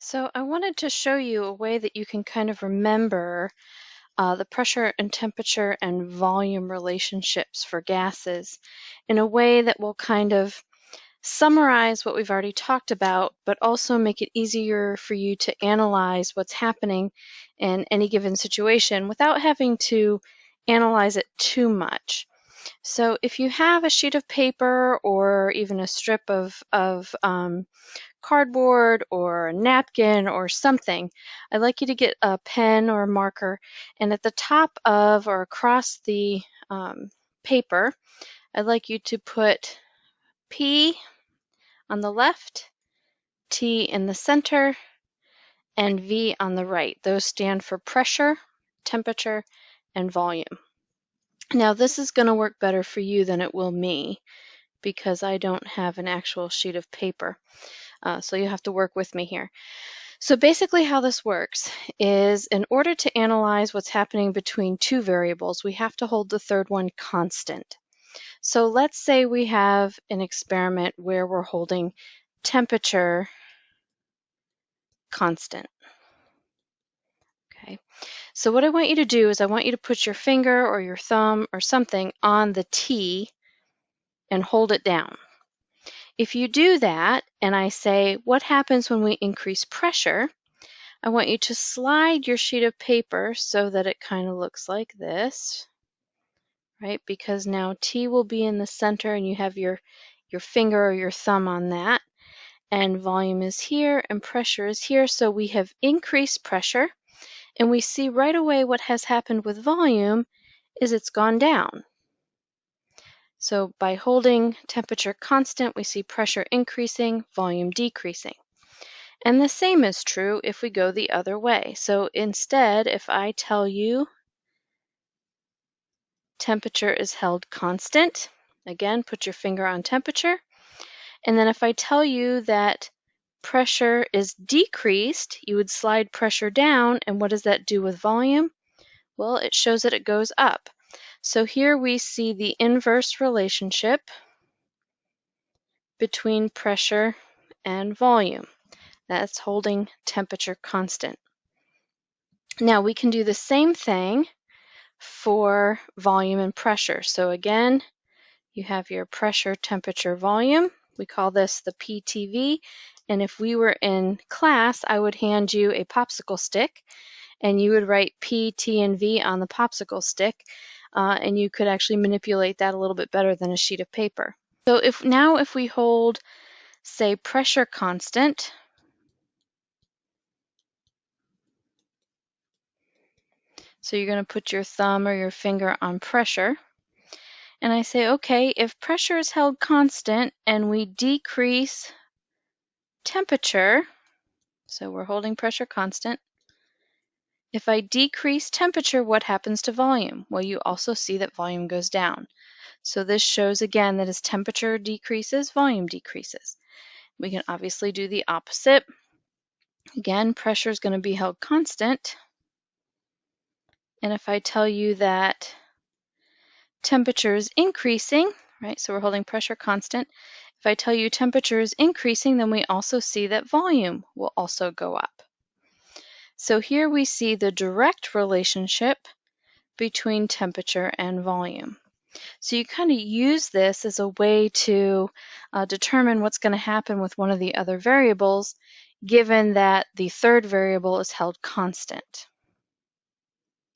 So I wanted to show you a way that you can kind of remember the pressure and temperature and volume relationships for gases in a way that will kind of summarize what we've already talked about, but also make it easier for you to analyze what's happening in any given situation without having to analyze it too much. So if you have a sheet of paper or even a strip of cardboard or a napkin or something, I'd like you to get a pen or a marker, and at the top of or across the paper, I'd like you to put P on the left, T in the center, and V on the right. Those stand for pressure, temperature, and volume. Now this is going to work better for you than it will me because I don't have an actual sheet of paper. So you have to work with me here. So basically how this works is in order to analyze what's happening between two variables, we have to hold the third one constant. So let's say we have an experiment where we're holding temperature constant. Okay. So what I want you to do is I want you to put your finger or your thumb or something on the T and hold it down. If you do that, and I say, what happens when we increase pressure? I want you to slide your sheet of paper so that it kind of looks like this, right? Because now T will be in the center and you have your finger or your thumb on that. And volume is here and pressure is here. So we have increased pressure, and we see right away what has happened with volume is it's gone down. So by holding temperature constant, we see pressure increasing, volume decreasing. And the same is true if we go the other way. So instead, if I tell you temperature is held constant, again, put your finger on temperature. And then if I tell you that pressure is decreased, you would slide pressure down. And what does that do with volume? Well, it shows that it goes up. So here we see the inverse relationship between pressure and volume. That's holding temperature constant. Now we can do the same thing for volume and pressure. So again, you have your pressure, temperature, volume. We call this the PTV. And if we were in class, I would hand you a popsicle stick and you would write P, T, and V on the popsicle stick. And you could actually manipulate that a little bit better than a sheet of paper. So if we hold, say, pressure constant, so you're going to put your thumb or your finger on pressure. And I say, okay, if pressure is held constant and we decrease temperature, so we're holding pressure constant. If I decrease temperature, what happens to volume? Well, you also see that volume goes down. So this shows again that as temperature decreases, volume decreases. We can obviously do the opposite. Again, pressure is going to be held constant. And if I tell you that temperature is increasing, right, so we're holding pressure constant. If I tell you temperature is increasing, then we also see that volume will also go up. So here we see the direct relationship between temperature and volume. So you kind of use this as a way to determine what's going to happen with one of the other variables, given that the third variable is held constant.